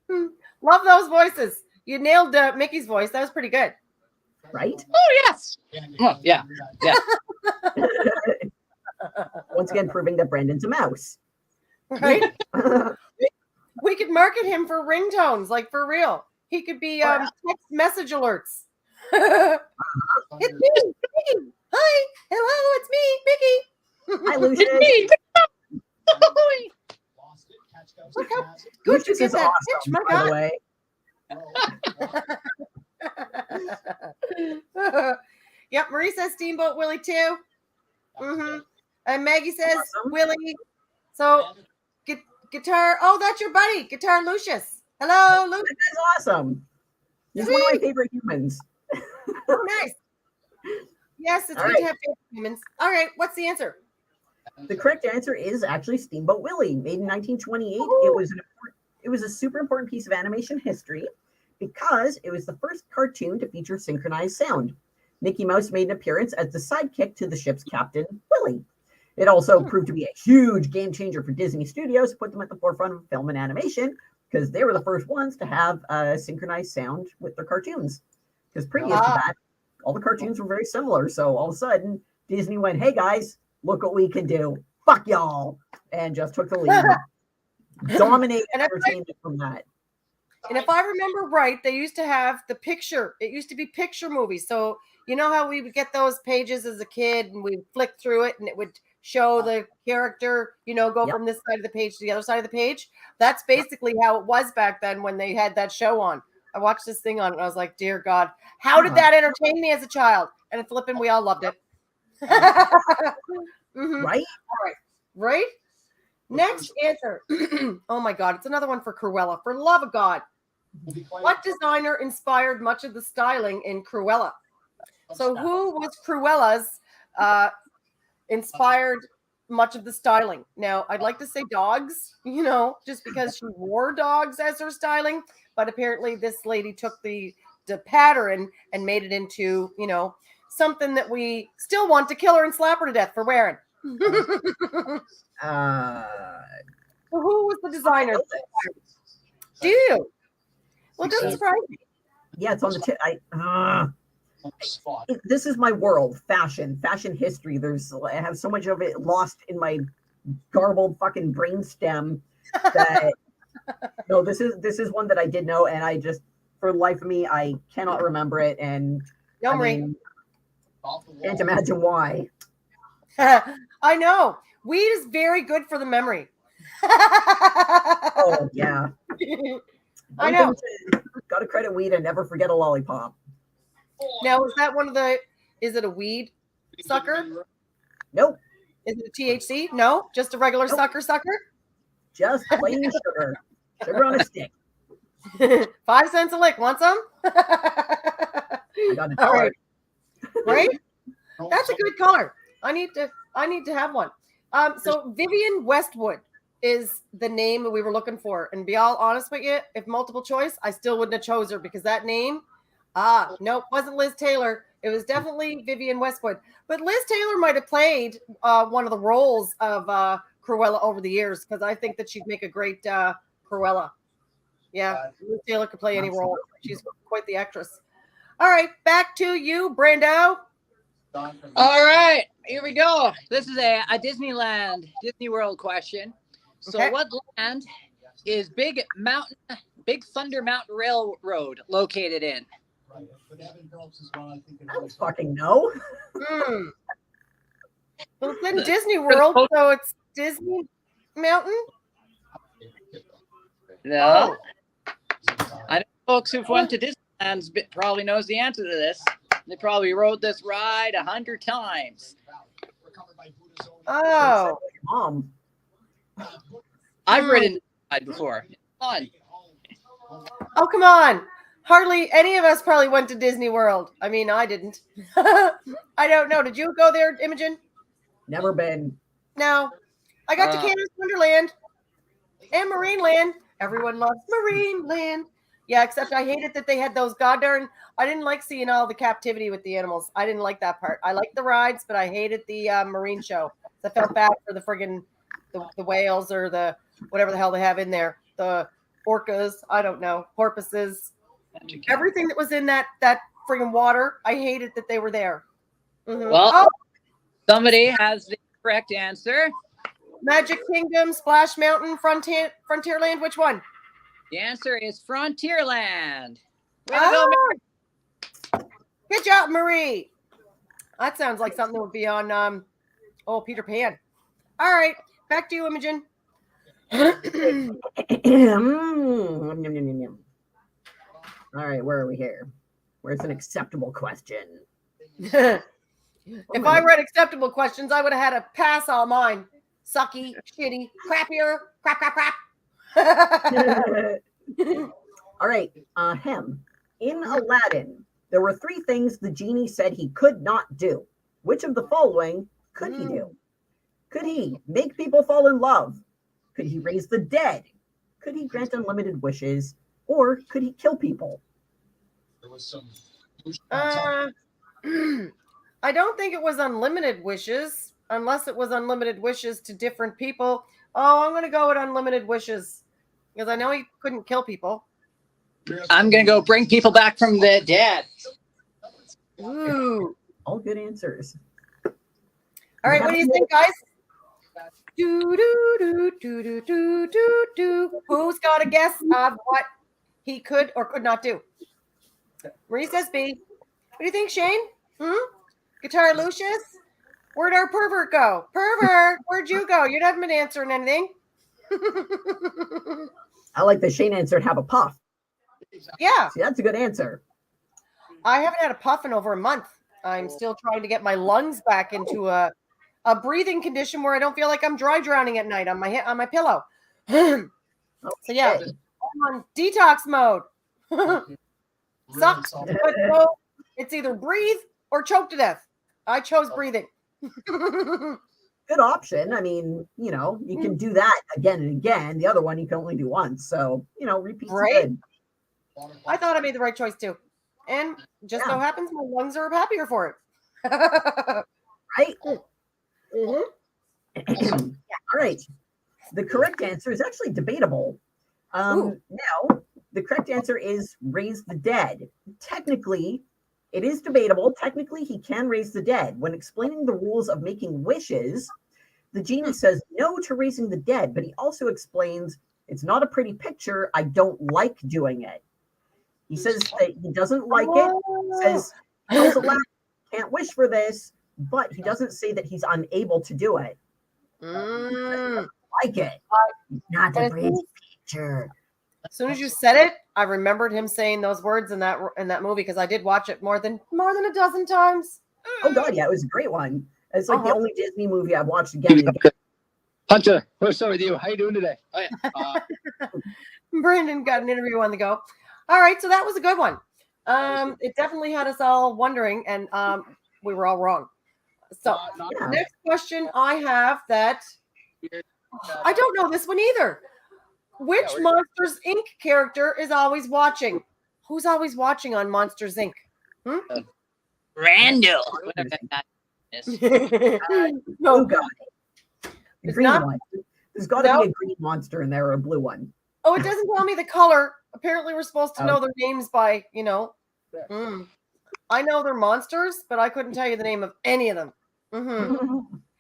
Love those voices. You nailed Mickey's voice. That was pretty good. Right? Oh, yes. Oh, yeah. Yeah. Once again, proving that Brandon's a mouse. Right? We could market him for ringtones, like for real. He could be text message alerts. It's me, Mickey. Hi, hello, it's me, Mickey. Hi, Lucius. Look how good Lucius you is get that awesome, pitch, my by God. the way. Yep, Marie says Steamboat Willie too. Mm-hmm. And Maggie says Awesome. Willie. So guitar. Oh, that's your buddy, Guitar Lucius. Hello, Lucius. That guy's awesome. He's one of my favorite humans. Oh, nice. Yes, it's good to have favorite humans. All right, what's the answer? The correct answer is actually Steamboat Willie, made in 1928. It was a super important piece of animation history because it was the first cartoon to feature synchronized sound. Mickey Mouse made an appearance as the sidekick to the ship's captain, Willie. It also proved to be a huge game changer for Disney Studios, put them at the forefront of film and animation because they were the first ones to have synchronized sound with their cartoons. Because previous to that, all the cartoons were very similar. So all of a sudden, Disney went, hey guys, look what we can do. Fuck y'all. And just took the lead. Dominated entertainment from that. And if I remember right, they used to have the picture. It used to be picture movies. So you know how we would get those pages as a kid and we'd flick through it and it would show the character, go from this side of the page to the other side of the page. That's basically how it was back then when they had that show on. I watched this thing on it and I was like, dear God, how did that entertain me as a child? And flipping, we all loved it. Mm-hmm. Right? All right. Right? Next answer. Oh my God. It's another one for Cruella. For love of God. What designer inspired much of the styling in Cruella? So who was Cruella's inspired much of the styling? Now, I'd like to say dogs, just because she wore dogs as her styling. But apparently this lady took the pattern and made it into, something that we still want to kill her and slap her to death for wearing. So who was the designer? Do you? Well, it doesn't surprise me. Yeah, it's on the tip. This is my world, fashion history. I have so much of it lost in my garbled fucking brainstem that no, this is one that I did know, and I just, for the life of me, I cannot remember it, and can't imagine why. I know. Weed is very good for the memory. Oh yeah. I know. Gotta credit weed and never forget a lollipop. Now, is that is it a weed sucker? Nope. Is it a THC? No, just a regular sucker? Just plain sugar. Sugar on a stick. 5 cents a lick. Want some? I got it. All right. Right? That's a good color. I need to have one. So Vivian Westwood is the name that we were looking for. And be all honest with you, if multiple choice, I still wouldn't have chose her because that name, nope, wasn't Liz Taylor. It was definitely Vivian Westwood. But Liz Taylor might have played one of the roles of Cruella over the years because I think that she'd make a great Cruella. Yeah, Liz Taylor could play any role. She's quite the actress. All right, back to you, Brando. All right, here we go. This is a Disneyland, Disney World question. So what land is Big Thunder Mountain Railroad located in? I don't fucking know. Well, it's in Disney World, so it's Disney Mountain? No. I know folks who've went to Disneyland probably knows the answer to this. They probably rode this ride 100 times. Oh. Mom. I've ridden this ride before. It's fun. Oh, come on. Hardly any of us probably went to Disney World. I mean, I didn't. I don't know. Did you go there, Imogen? Never been. No. I got to Canada's Wonderland and Marineland. Everyone loves Marineland. Yeah, except I hated that they had those goddamn. I didn't like seeing all the captivity with the animals. I didn't like that part. I liked the rides, but I hated the marine show. I felt bad for the friggin' the whales or the whatever the hell they have in there. The orcas, I don't know, porpoises, Magic Kingdom. everything that was in that friggin' water. I hated that they were there. Mhm. Well, Oh, somebody has the correct answer. Magic Kingdom, Splash Mountain, Frontierland. Which one? The answer is Frontierland. Way to go, Ah, good job, Marie. That sounds like something that would be on Peter Pan. All right, back to you, Imogen. All right, where are we here? Where's an acceptable question? If I read acceptable questions, I would have had to pass all mine. Sucky, shitty, crappier, crap. All right, in Aladdin, there were 3 things the genie said he could not do. Which of the following could he do? Could he make people fall in love? Could he raise the dead? Could he grant unlimited wishes? Or could he kill people? I don't think it was unlimited wishes, unless it was unlimited wishes to different people. Oh, I'm going to go with unlimited wishes because I know he couldn't kill people. I'm going to go bring people back from the dead. Ooh. All good answers. All right, what do you think, guys? Who's got a guess of what he could or could not do? Marie says B. What do you think, Shane? Guitar Lucius? Where'd our pervert go? Pervert, where'd you go? You haven't been answering anything. I like that Shane answered have a puff. Yeah. See, that's a good answer. I haven't had a puff in over a month. I'm still trying to get my lungs back into a breathing condition where I don't feel like I'm dry drowning at night on my pillow. So yeah, I'm on detox mode. Sucks. But no, it's either breathe or choke to death. I chose breathing. Good option. I mean, you can do that again and again. The other one you can only do once. So, repeat's good. I thought I made the right choice too. And just so happens my lungs are happier for it. Right? All right. The correct answer is actually debatable. Now, the correct answer is raise the dead. Technically, it is debatable. Technically, he can raise the dead. When explaining the rules of making wishes, the genie says no to raising the dead, but he also explains it's not a pretty picture. I don't like doing it. He says that he doesn't like it. He says, can't wish for this, but he doesn't say that he's unable to do it. Like it. Not a pretty picture. As soon as you said it, I remembered him saying those words in that movie because I did watch it more than a dozen times. Oh God, yeah, it was a great one. It's like the only Disney movie I've watched again and again. Hunter, what's up with you? How you doing today? Oh, yeah. Brandon got an interview on the go. All right, so that was a good one. It definitely had us all wondering, and we were all wrong. So the next question I have that I don't know this one either. Which Monsters Inc. character is always watching? Who's always watching on Monsters Inc.? Randall. Oh God. The green not- one. There's got to be a green monster in there or a blue one. Oh, it doesn't tell me the color. Apparently, we're supposed to know their names by, I know they're monsters, but I couldn't tell you the name of any of them.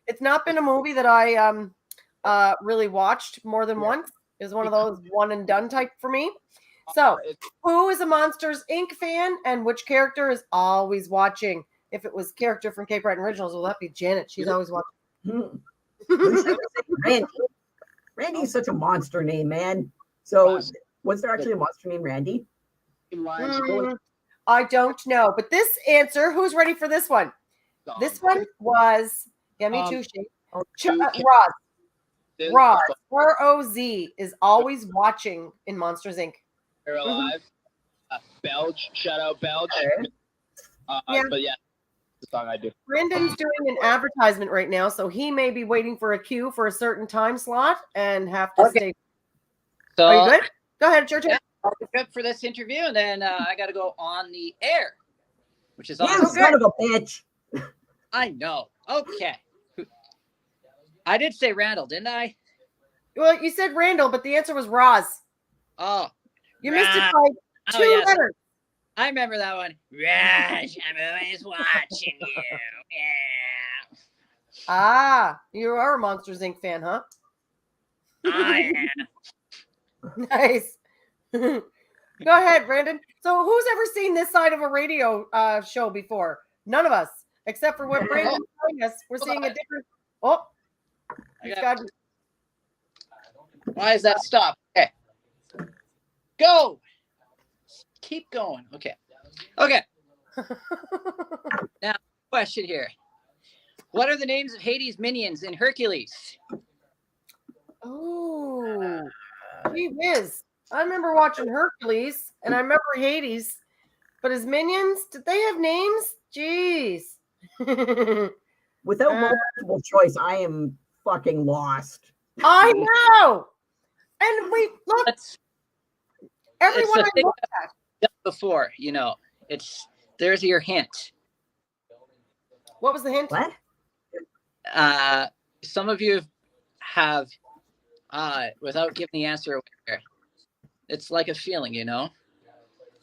It's not been a movie that I really watched more than once. It's one of those one and done type for me. So, who is a Monsters Inc. fan, and which character is always watching? If it was character from Cape Breton Originals, well, that'd be Janet. She's always watching. Randy. Randy's such a monster name, man. So, was there actually a monster named Randy? I don't know, but this answer, who's ready for this one? This one was, yeah, me too, Shane. Roz. Roz, R-O-Z, is always watching in Monsters Inc. They're alive. Belge, shout out Belge. But yeah, the song I do. Brendan's doing an advertisement right now, so he may be waiting for a cue for a certain time slot and have to stay. So, are you good? Go ahead, it's your turn. Yeah, I'll be good for this interview, and then I got to go on the air, which is You awesome. son of a bitch. I know. Okay. I did say Randall, didn't I? Well, you said Randall, but the answer was Roz. Oh, You missed it Raj. by Oh, 2 yes. letters. I remember that one. Raj, I'm always watching you. Yeah. Ah, you are a Monsters Inc. fan, huh? I am. Nice. Go ahead, Brandon. So, who's ever seen this side of a radio show before? None of us, except for when Brandon's telling us. We're seeing a different. Oh, I he's got- got. Why is that stop? Okay. Go. Keep going. Okay. Okay. Now, question here. What are the names of Hades' minions in Hercules? Oh, gee whiz. I remember watching Hercules, and I remember Hades, but his minions, did they have names? Jeez. Without multiple choice, I am fucking lost. I know. And we look, That's everyone the I thing looked I've done before, there's your hint. what was the hint? What? Some of you have, without giving the answer away, it's like a feeling,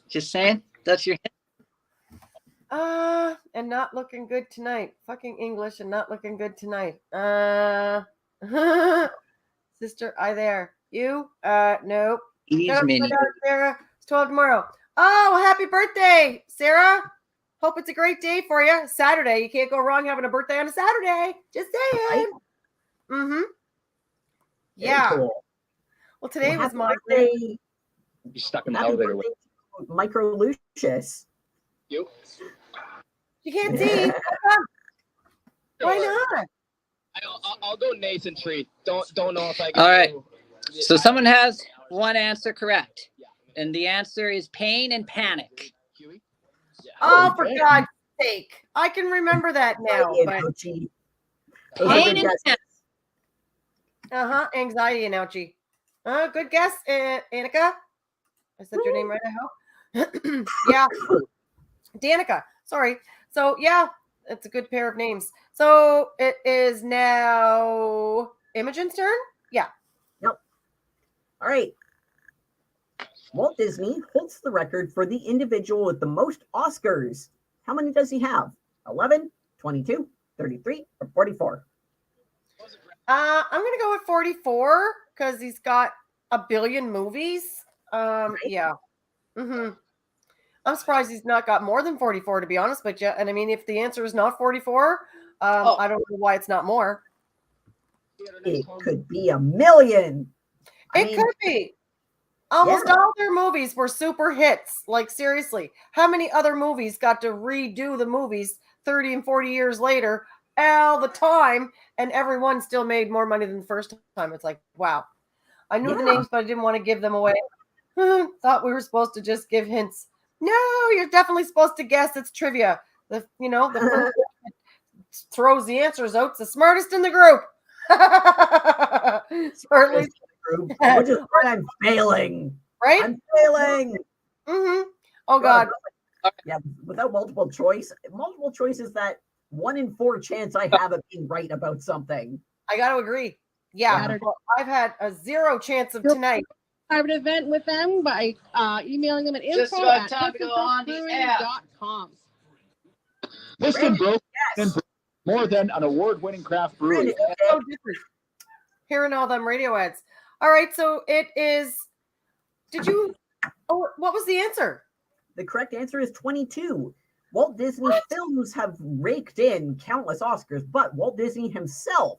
Just saying, that's your hint. And not looking good tonight. Fucking English and not looking good tonight. Sister, I there. You? Nope. Hades Shut up, minions. Sarah. It's 12 tomorrow. Oh, happy birthday, Sarah. Hope it's a great day for you. Saturday. You can't go wrong having a birthday on a Saturday. Just saying. Right? Mm-hmm. Very Yeah. cool. Well, today was happy my birthday. You stuck in the Happy elevator. birthday to Micro Lucius. You? You can't see. Why not? I'll go Nathan Tree. Don't know if I can. All right. do- So someone has one answer correct, and the answer is pain and panic. Huey? Yeah. Oh, for damn. God's sake. I can remember that now. Ian But Ouchie. Those are Pain good and guesses. panic. anxiety and ouchie. Good guess, Annika. I said your name right, I hope. Yeah. Danica. Sorry. So yeah, it's a good pair of names. So it is now Imogen's turn. Yeah. All right. Walt Disney holds the record for the individual with the most Oscars. How many does he have? 11, 22, 33, or 44? I'm gonna go with 44 because he's got a billion movies. Yeah. I'm surprised he's not got more than 44, to be honest with you. And I mean, if the answer is not 44, I don't know why it's not more. It could be a million. It could be. Almost all their movies were super hits. Like, seriously, how many other movies got to redo the movies 30 and 40 years later all the time, and everyone still made more money than the first time? It's like, wow. I knew the names, but I didn't want to give them away. Thought we were supposed to just give hints. No, you're definitely supposed to guess. It's trivia. The first throws the answers out. It's the smartest in the group. Or at least, Which is why I'm failing. right? I'm failing. Oh God. Yeah, without multiple choice is that 1 in 4 chance I have of being right about something. I got to agree. Yeah, well, I've had a 0 chance of tonight. Private event with them by emailing them at Just info about at time to go on the app. pistonbrewing.com. Piston Brew more than an award-winning craft brewery. Brandon, It's so different hearing all them radio ads. All right, so it is. What was the answer? the correct answer is 22. Walt Disney films have raked in countless Oscars, but Walt Disney himself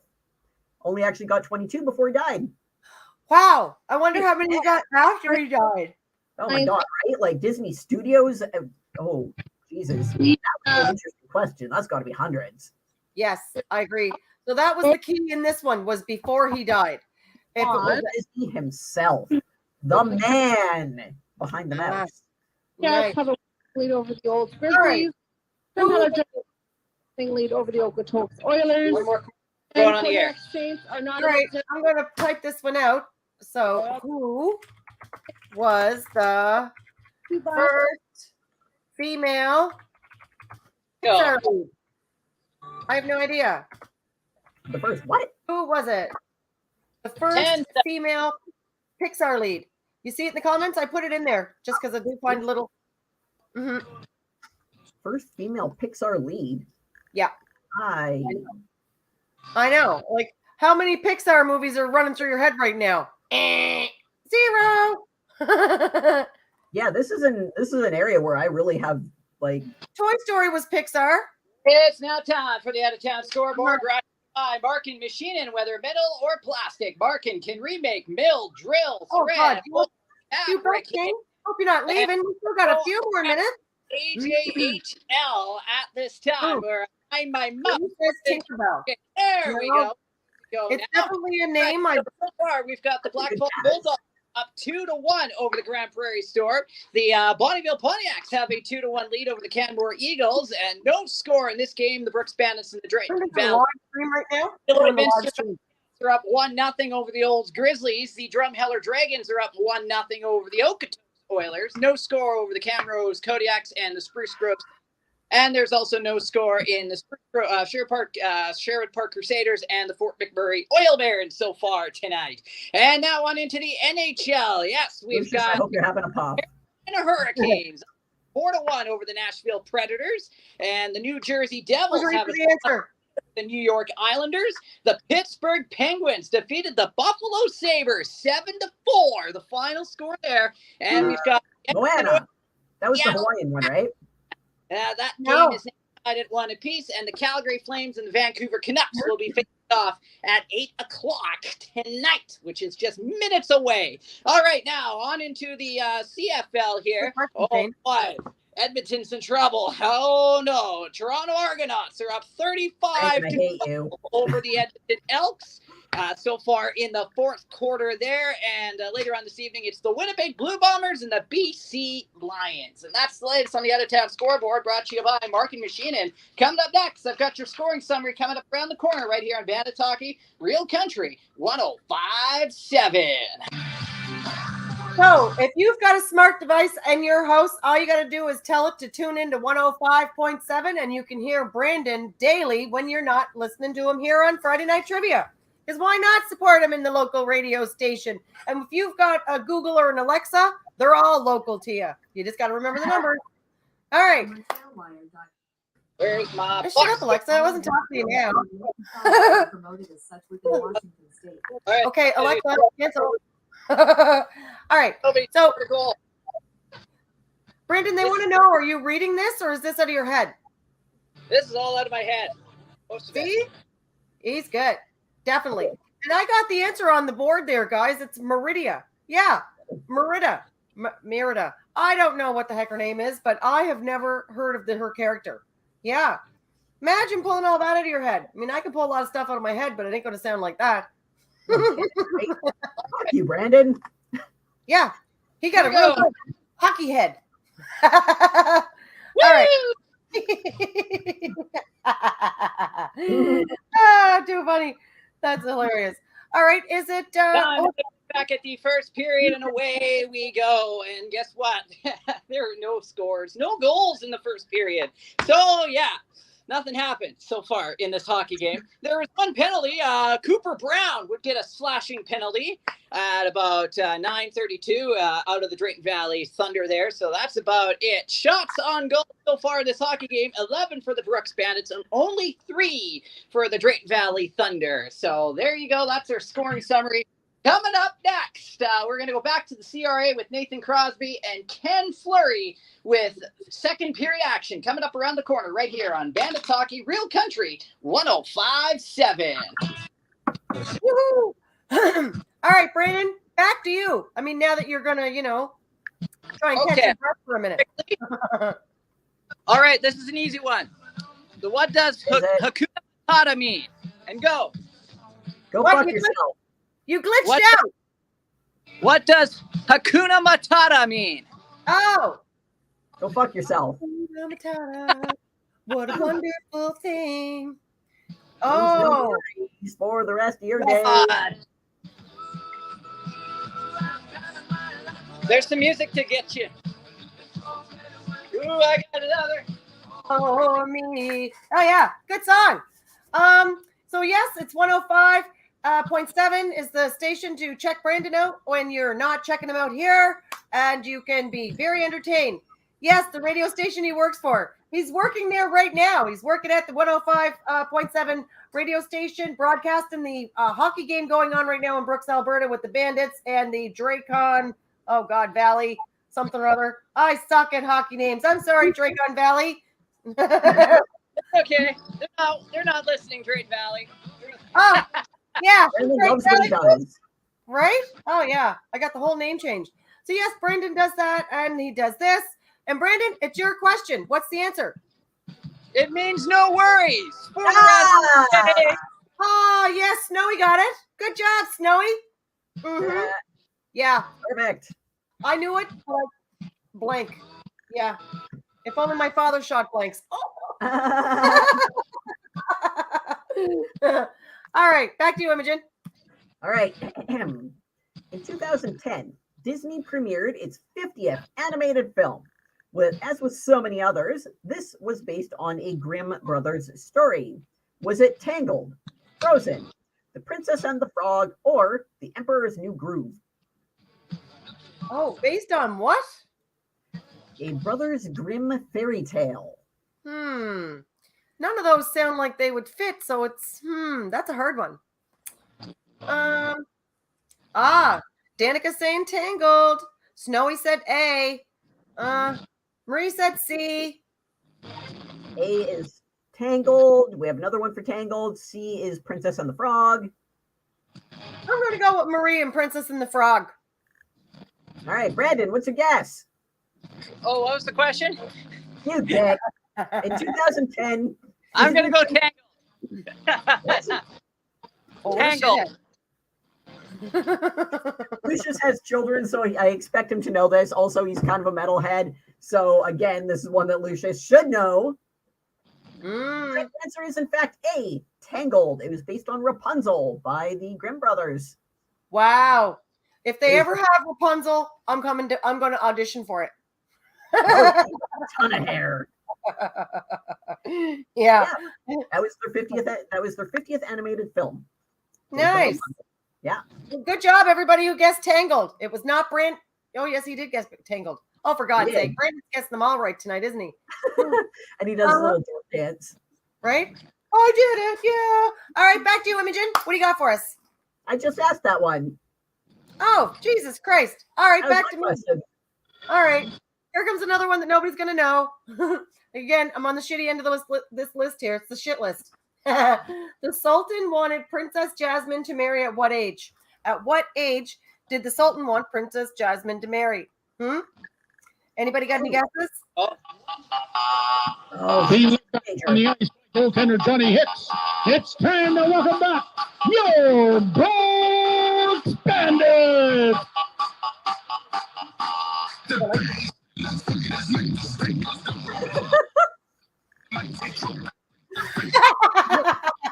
only actually got 22 before he died. Wow. I wonder how many he got after he died. Oh my God, right? Like Disney Studios. Oh, Jesus. That was an interesting question. That's got to be hundreds. Yes, I agree. So that was the key in this one, was before he died. If it was, Walt Disney himself, the man behind the mouse. Yes, have a lead over the old All right. Grizzlies. Lead over the Okotoks Oilers. One more And going on the air. Kodak Saints are not All right, I'm going to type this one out. So, who was the first female? Go. Pixar lead? I have no idea. The first what? Who was it? The first 10 female Pixar lead. You see it in the comments? I put it in there just because I do find a little. Mm-hmm. First female Pixar lead. Yeah. I know. Like, how many Pixar movies are running through your head right now? 0. Yeah, this is an area where I really have like. Toy Story was Pixar. It's now time for the out-of-town scoreboard. Brought by Markin Machine, whether metal or plastic. Markin can remake, mill, drill, thread. You both King. Hope you're not leaving. We still got a few more minutes. AJHL at this time. Where I find my mouth. Tinkerbell. There we go. It's definitely a name. So far, we've got the Blackfall Bulldogs up 2-1 over the Grand Prairie Storm. The Bonneville Pontiacs have a 2-1 lead over the Canmore Eagles, and no score in this game. The Brooks Bandits and the Drayton Valley. Right now. Are up 1-0 over the Olds Grizzlies. The Drumheller Dragons are up 1-0 over the Okotoks Oilers. No score over the Camrose Kodiaks and the Spruce Groves. And there's also no score in the Sherwood Park Crusaders and the Fort McMurray Oil Barons so far tonight. And now on into the NHL. Yes, we've got. I hope you're having a pop. And Hurricanes 4-1 over the Nashville Predators, and the New Jersey Devils have the New York Islanders. The Pittsburgh Penguins defeated the Buffalo Sabres 7-4. The final score there, and we've got Moana. That was the Hawaiian one, right? That game is decided 1 apiece, and the Calgary Flames and the Vancouver Canucks will be facing off at 8:00 tonight, which is just minutes away. All right, now on into the CFL here. Oh boy, Edmonton's in trouble. Oh no, Toronto Argonauts are up 35 over the Edmonton Elks. So far in the fourth quarter there, and later on this evening, it's the Winnipeg Blue Bombers and the BC Lions. And that's the latest on the out-of-town scoreboard, brought to you by Markin Machine. And coming up next, I've got your scoring summary coming up around the corner right here on Bandit Talkie, Real Country 105.7. So if you've got a smart device in your house, all you got to do is tell it to tune into 105.7, and you can hear Brandon daily when you're not listening to him here on Friday Night Trivia. Because why not support them in the local radio station? And if you've got a Google or an Alexa, they're all local to you. You just got to remember the numbers. All right. Where's my shut up, Alexa. I wasn't talking to you now. Okay, Alexa, cancel. All right. So, Brandon, they want to know, are you reading this or is this out of your head? This is all out of my head. See? He's good. Definitely. And I got the answer on the board there, guys. It's Merida. Yeah, Merida. Merida. I don't know what the heck her name is, but I have never heard of her character. Yeah. Imagine pulling all that out of your head. I mean, I can pull a lot of stuff out of my head, but it ain't going to sound like that. Fuck you, Brandon. Yeah. He got a real good hockey head. All right. Too funny. That's hilarious. All right, is it back at the first period, and away we go. And guess what? There are no scores, no goals in the first period. So yeah, nothing happened so far in this hockey game. There was one penalty. Cooper Brown would get a slashing penalty at about 9:32 out of the Drayton Valley Thunder there. So that's about it. Shots on goal so far in this hockey game, 11 for the Brooks Bandits and only 3 for the Drayton Valley Thunder. So there you go. That's our scoring summary. Coming up next, we're going to go back to the CRA with Nathan Crosby and Ken Fleury with second period action coming up around the corner right here on Bandit Talkie, Real Country 105.7. Woohoo! All right, Brandon, back to you. I mean, now that you're going to, try and catch your breath for a minute. All right, this is an easy one. So what does Hakuna Matata mean? And go. Go fuck yourself. You glitched out. What does Hakuna Matata mean? Oh. Go fuck yourself. Hakuna Matata. What a wonderful thing. Oh. For the rest of your day. There's some music to get you. Ooh, I got another. Oh, me. Oh, yeah. Good song. So, yes, it's 105. 98.7 is the station to check Brandon out when you're not checking him out here, and you can be very entertained. Yes, the radio station he works for. He's working there right now. He's working at the 105.7 radio station, broadcasting the hockey game going on right now in Brooks, Alberta with the Bandits and the Dracon, Valley, something or other. I suck at hockey names. I'm sorry, Dracon Valley. Okay. They're not listening, Drake Valley. Oh, yeah. Brandon loves what he does. Right? Oh, yeah. I got the whole name changed. So, yes, Brandon does that, and he does this. And, Brandon, it's your question. What's the answer? It means no worries for the rest of the day. Oh, yes, Snowy got it. Good job, Snowy. Mm-hmm. Yeah. Perfect. I knew it. But blank. Yeah. If only my father shot blanks. All right, back to you, Imogen. All right. In 2010, Disney premiered its 50th animated film. As with so many others, this was based on a Grimm Brothers story. Was it Tangled, Frozen, The Princess and the Frog, or The Emperor's New Groove? Oh, based on what? A Brothers Grimm fairy tale. None of those sound like they would fit, so it's that's a hard one. Danica saying Tangled. Snowy said A. Marie said C. A is Tangled. We have another one for Tangled. C is Princess and the Frog. I'm going to go with Marie and Princess and the Frog. All right, Brandon, what's your guess? Oh, what was the question? You dick. In 2010, I'm going to go Tangled. Tangled. Lucius has children, so I expect him to know this. Also, he's kind of a metalhead. So, again, this is one that Lucius should know. The answer is, in fact, A, Tangled. It was based on Rapunzel by the Grimm brothers. Wow. If they ever have Rapunzel, I'm going to audition for it. A ton of hair. Yeah. That was their 50th. That was their 50th animated film. Nice. Yeah. Good job, everybody who guessed Tangled. It was not Brent. Oh, yes, he did guess Tangled. Oh, for God's sake. Brandon's guessing them all right tonight, isn't he? And he does a little dance. Right? Oh, I did it. Yeah. All right, back to you, Imogen. What do you got for us? I just asked that one. Oh, Jesus Christ. All right, That back was to my me. question. All right. Here comes another one that nobody's going to know. Again, I'm on the shitty end of this list here. It's the shit list. The Sultan wanted Princess Jasmine to marry at what age? At what age did the Sultan want Princess Jasmine to marry? Anybody got any guesses? He looked up on the ice. Goaltender Johnny Hicks. It's time to welcome back your Brooks Bandits.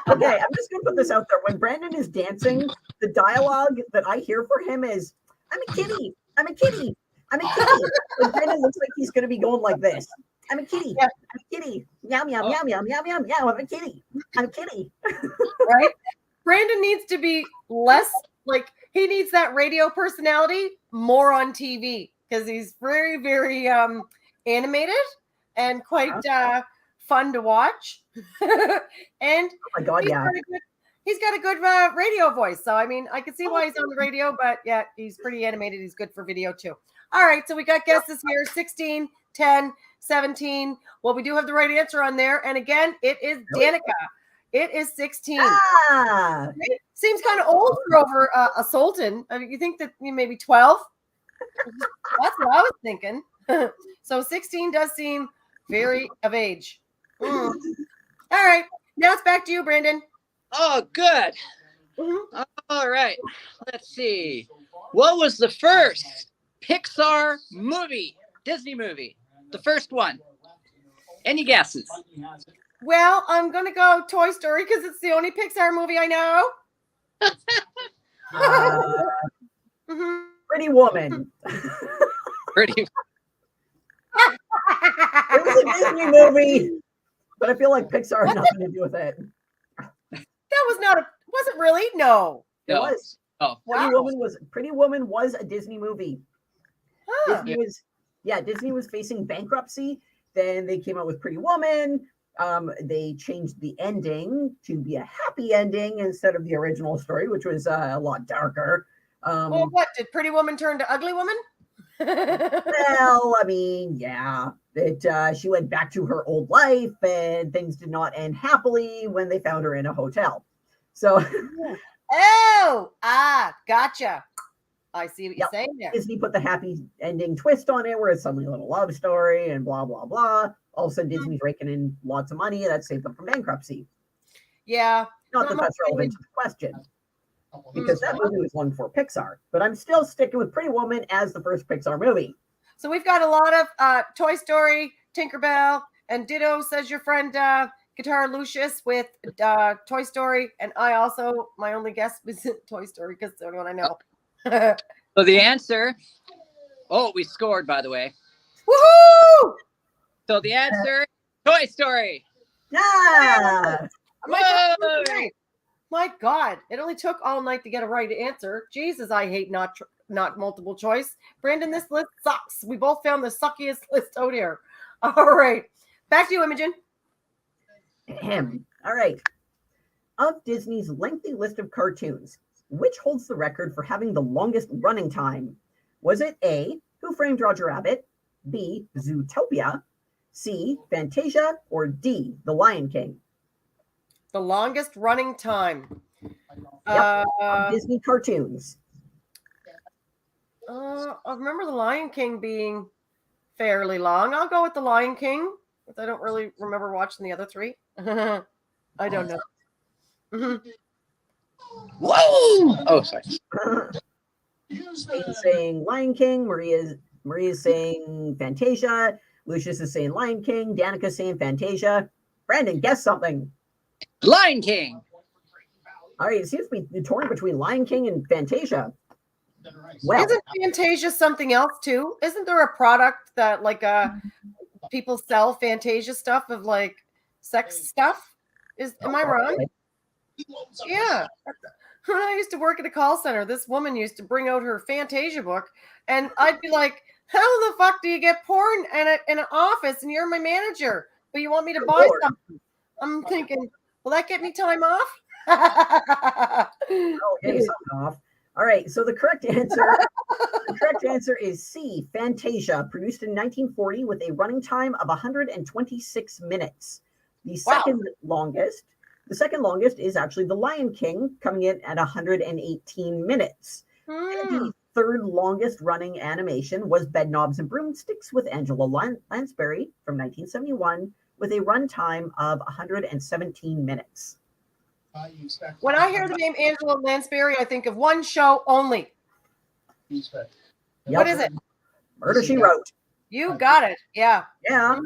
Okay, I'm just gonna put this out there. When Brandon is dancing, the dialogue that I hear for him is, "I'm a kitty. I'm a kitty. I'm a kitty." And Brandon looks like he's gonna be going like this. "I'm a kitty. Yeah. I'm a kitty. Meow meow meow meow meow meow meow. I'm a kitty. I'm a kitty." Right? Brandon needs to be less like he needs that radio personality more on TV because he's very, very animated and quite fun to watch. And Oh my God, yeah. he's got a good radio voice. So I mean, I can see why he's on the radio, but yeah, he's pretty animated. He's good for video too. All right, so we got guesses here: 16, 10, 17. Well, we do have the right answer on there, and again, it is Danica. It is 16. Ah, It seems kind of old for over a Sultan. I mean, you think that maybe 12? That's what I was thinking. So 16 does seem very of age. All right. Now it's back to you, Brandon. Oh, good. All right. Let's see. What was the first Pixar movie, Disney movie? The first one. Any guesses? Well, I'm going to go Toy Story because it's the only Pixar movie I know. Pretty Woman. Pretty. It was a Disney movie, but I feel like Pixar had nothing to do with it. That was not a. Was it really? No. It was. Oh, Wow. Pretty Woman was a Disney movie. Huh. Disney was facing bankruptcy. Then they came out with Pretty Woman. They changed the ending to be a happy ending instead of the original story, which was a lot darker. Well, what did Pretty Woman turn to Ugly Woman? Well, I mean, yeah, she went back to her old life, and things did not end happily when they found her in a hotel. So, gotcha. I see what you're saying there. Disney put the happy ending twist on it, where it's suddenly a little love story and blah blah blah. All of a sudden, Disney's raking in lots of money that saved them from bankruptcy. Yeah, Not that that's relevant to the question, because that movie was one for Pixar. But I'm still sticking with Pretty Woman as the first Pixar movie. So we've got a lot of Toy Story, Tinkerbell, and ditto, says your friend Guitar Lucius with Toy Story. And I also, my only guess was Toy Story because it's the only one I know. So the answer, we scored, by the way. Woohoo! So the answer, Toy Story. Yeah. My God, it only took all night to get a right answer. Jesus, I hate not multiple choice. Brandon, this list sucks. We both found the suckiest list out here. All right. Back to you, Imogen. All right. Of Disney's lengthy list of cartoons, which holds the record for having the longest running time? Was it A, Who Framed Roger Rabbit, B, Zootopia, C, Fantasia, or D, The Lion King? The longest running time. Disney cartoons. I remember The Lion King being fairly long. I'll go with The Lion King, but I don't really remember watching the other three. I don't know. Whoa! Oh, sorry. Shane's saying Lion King. Maria's saying Fantasia. Lucius is saying Lion King. Danica's saying Fantasia. Brandon, guess something. Lion King. All right, it seems to be torn between Lion King and Fantasia. Well, Isn't Fantasia something else too? Isn't there a product that like people sell Fantasia stuff of like sex stuff? Am I wrong? Yeah. When I used to work at a call center, this woman used to bring out her Fantasia book, and I'd be like, "How the fuck do you get porn in an office and you're my manager, but you want me to buy something?" I'm thinking, will that get me time off? off. All right, so the correct answer is C, Fantasia, produced in 1940 with a running time of 126 minutes. The second longest is actually The Lion King, coming in at 118 minutes. And the third longest running animation was Bedknobs and Broomsticks with Angela Lansbury from 1971 with a runtime of 117 minutes. When I hear the name Angela Lansbury, I think of one show only. What is it? Murder, She Wrote. You got it. Yeah. Yeah.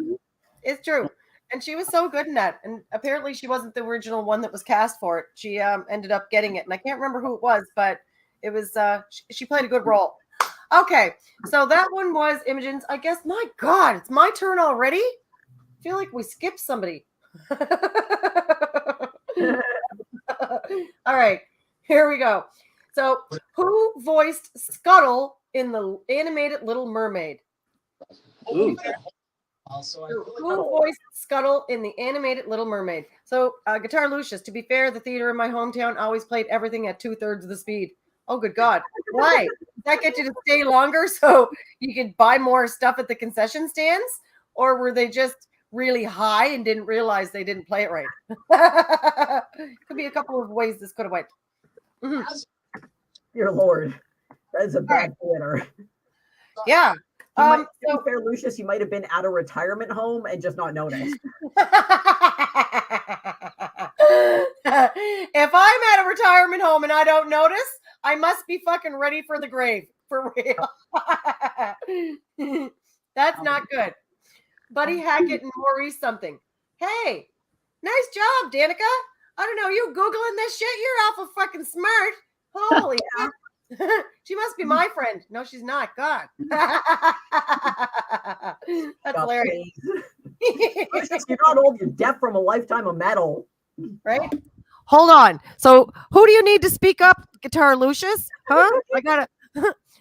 It's true. And she was so good in that. And apparently she wasn't the original one that was cast for it. She ended up getting it. And I can't remember who it was, but it was she played a good role. Okay. So that one was Imogen's. I guess, my God, it's my turn already. I feel like we skipped somebody. All right, here we go. So, who voiced Scuttle in the animated Little Mermaid? Ooh. Who voiced Scuttle in the animated Little Mermaid? So, Guitar Lucius, to be fair, the theater in my hometown always played everything at 2/3 of the speed. Oh, good God. Why? Did that get you to stay longer so you could buy more stuff at the concession stands? Or were they just really high and didn't realize they didn't play it right? Could be a couple of ways this could have went. Dear Lord, that is a bad theater. Yeah. To be fair, Lucius, you might have been at a retirement home and just not noticed. If I'm at a retirement home and I don't notice, I must be fucking ready for the grave. For real. That's not good. Buddy Hackett and Maurice something. Hey, nice job, Danica. I don't know, you Googling this shit? You're awful fucking smart. Holy fuck. She must be my friend. No, she's not. God. That's hilarious. You're not old, you're deaf from a lifetime of metal. Right? Hold on. So who do you need to speak up, Guitar Lucius? Huh? I gotta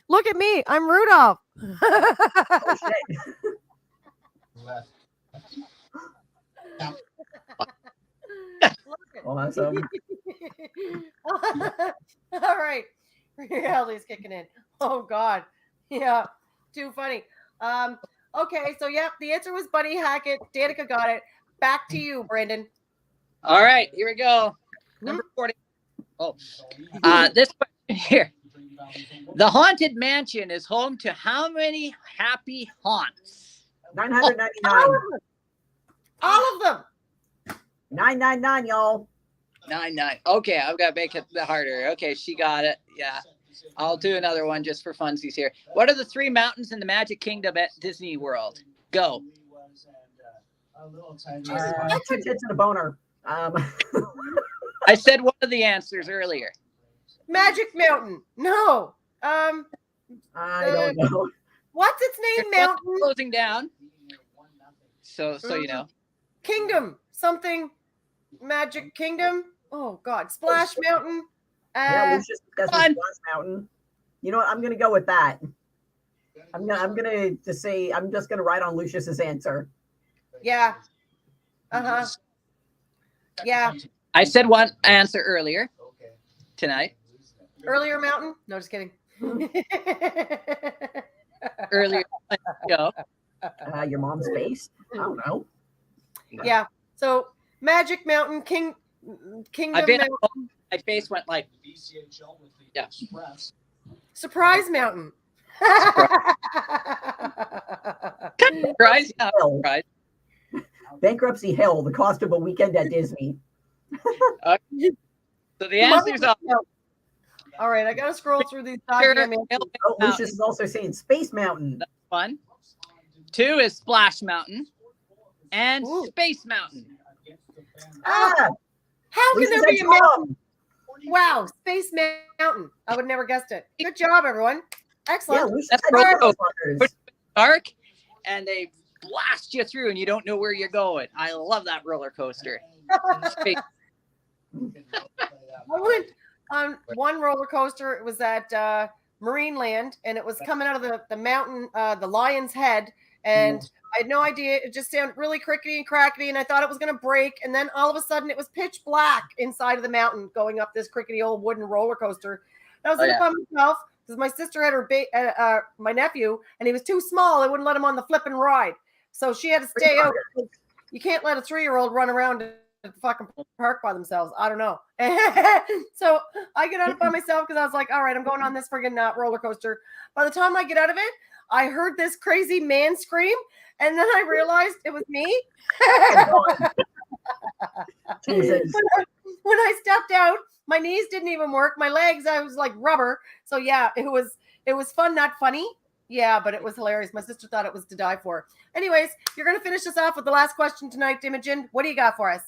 look at me. I'm Rudolph. Oh, shit. Awesome. All right. Reality's kicking in. Oh God. Yeah. Too funny. Okay, so yeah, the answer was Buddy Hackett. Danica got it. Back to you, Brandon. All right, here we go. Number 40. Oh, this question here. The Haunted Mansion is home to how many happy haunts? 999. All of them. 999, y'all. 99. Okay, I've got to make it harder. Okay, she got it. Yeah. I'll do another one just for funsies here. What are the 3 mountains in the Magic Kingdom at Disney World? Go. 2 tits and a boner. I said one of the answers earlier. Magic Mountain. No. I don't know. What's its name? Mountain. Closing down. So you know. Kingdom. Something. Magic Kingdom. Oh God. Splash Mountain. Yeah, Lucius got Splash Mountain. You know what? I'm gonna go with that. I'm gonna just say I'm just gonna write on Lucius's answer. Yeah. Uh-huh. Yeah. I said one answer earlier tonight. Earlier Mountain? No, just kidding. Earlier. Go. Your mom's face? I don't know. Yeah. So Magic Mountain, Kingdom Mountain. My face went like, yeah. Surprise Mountain. Surprise, yeah, surprise. Bankruptcy hell, the cost of a weekend at Disney. So the answer's up. All right, I gotta scroll through these goddamn answers. Oh, Lucius is also saying Space Mountain. That's fun. 2 is Splash Mountain and Space Mountain. Ah, how can Lucius there be had a mountain? wrong. Wow, Space Mountain. I would never guessed it. Good job, everyone. Yeah, Excellent. Lucius That's had right. those fuckers. Dark, and they blast you through, and you don't know where you're going. I love that roller coaster. Space. I went on one roller coaster. It was at Marineland, and it was coming out of the mountain, the Lion's Head, and I had no idea. It just sounded really crickety and crackety, and I thought it was going to break. And then all of a sudden, it was pitch black inside of the mountain, going up this crickety old wooden roller coaster. And I was in it by myself because my sister had her my nephew, and he was too small. I wouldn't let him on the flipping ride, so she had to stay out. You can't let a 3-year-old run around at the fucking park by themselves. I don't know. So I get out of it by myself because I was like, all right, I'm going on this friggin' roller coaster. By the time I get out of it, I heard this crazy man scream, and then I realized it was me. Jesus. When I stepped out, my knees didn't even work. My legs, I was like rubber. So yeah, it was fun, not funny. Yeah, but it was hilarious. My sister thought it was to die for. Anyways, you're gonna finish us off with the last question tonight, Imogen. What do you got for us?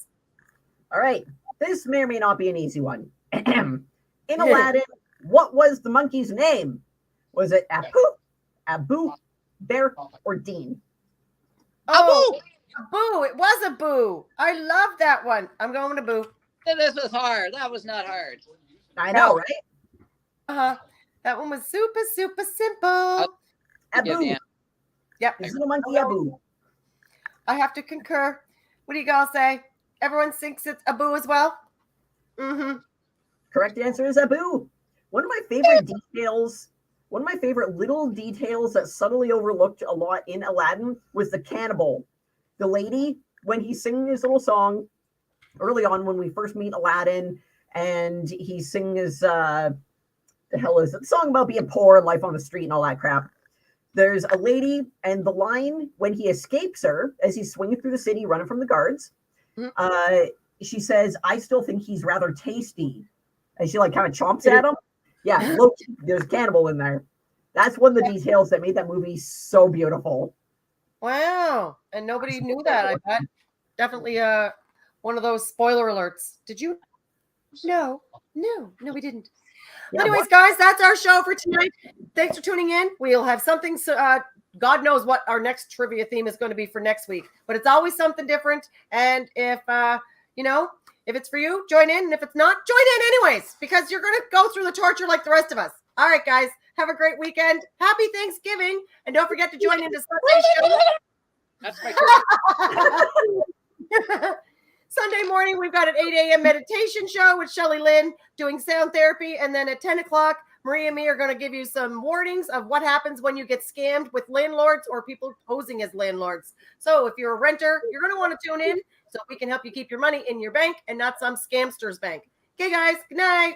All right. This may or may not be an easy one. In Aladdin, what was the monkey's name? Was it Abu, Bear, or Dean? Oh, Abu. It was Abu. I love that one. I'm going to Boo. This was hard. That was not hard. I know, right? Uh-huh. That one was super, super simple. Abu. Yep. His little monkey Abu. I have to concur. What do you guys say? Everyone thinks it's Abu as well? Mm-hmm. Correct answer is Abu. One of my favorite details, one of my favorite little details that subtly overlooked a lot in Aladdin was the cannibal. The lady, when he's singing his little song early on when we first meet Aladdin, and he's singing his, the hell is it? The song about being poor and life on the street and all that crap. There's a lady, and the line when he escapes her as he's swinging through the city, running from the guards, she says, "I still think he's rather tasty," and she like kind of chomps at him. Yeah, look, there's a cannibal in there. That's one of the details that made that movie so beautiful. Wow, and nobody knew that. I bet. Definitely, one of those spoiler alerts. Did you? No, we didn't. Yeah, Anyways, guys, that's our show for tonight. Thanks for tuning in. We'll have something. God knows what our next trivia theme is going to be for next week, but it's always something different. And if If it's for you, join in. And if it's not, join in anyways, because you're going to go through the torture like the rest of us. All right, guys. Have a great weekend. Happy Thanksgiving. And don't forget to join into Sunday's show. That's my Sunday morning, we've got an 8 a.m. meditation show with Shelly Lynn doing sound therapy. And then at 10 o'clock, Maria and me are going to give you some warnings of what happens when you get scammed with landlords or people posing as landlords. So if you're a renter, you're going to want to tune in so we can help you keep your money in your bank and not some scamster's bank. Okay, guys. Good night.